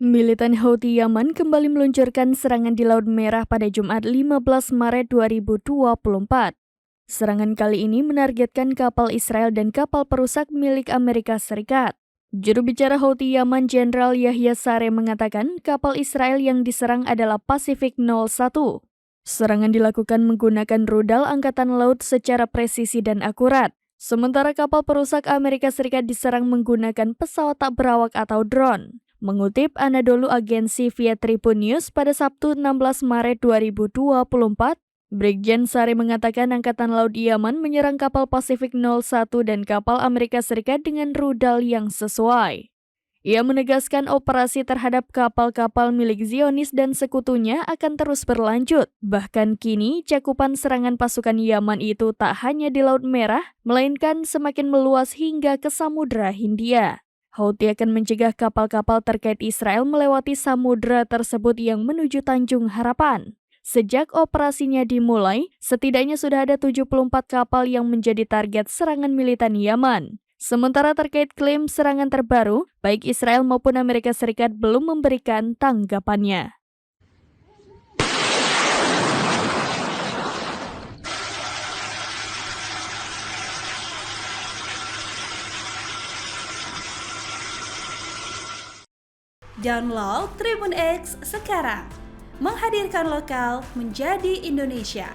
Militan Houthi Yaman kembali meluncurkan serangan di Laut Merah pada Jumat 15 Maret 2024. Serangan kali ini menargetkan kapal Israel dan kapal perusak milik Amerika Serikat. Juru bicara Houthi Yaman Jenderal Yahya Saree mengatakan kapal Israel yang diserang adalah Pacific 01. Serangan dilakukan menggunakan rudal angkatan laut secara presisi dan akurat. Sementara kapal perusak Amerika Serikat diserang menggunakan pesawat tak berawak atau drone. Mengutip Anadolu Agensi via Tribun News pada Sabtu 16 Maret 2024, Brigjen Saree mengatakan Angkatan Laut Yaman menyerang kapal Pacific 01 dan kapal Amerika Serikat dengan rudal yang sesuai. Ia menegaskan operasi terhadap kapal-kapal milik Zionis dan sekutunya akan terus berlanjut. Bahkan kini, cakupan serangan pasukan Yaman itu tak hanya di Laut Merah, melainkan semakin meluas hingga ke Samudra Hindia. Houthi akan mencegah kapal-kapal terkait Israel melewati samudra tersebut yang menuju Tanjung Harapan. Sejak operasinya dimulai, setidaknya sudah ada 74 kapal yang menjadi target serangan militan Yaman. Sementara terkait klaim serangan terbaru, baik Israel maupun Amerika Serikat belum memberikan tanggapannya. Download Tribun X sekarang, menghadirkan lokal menjadi Indonesia.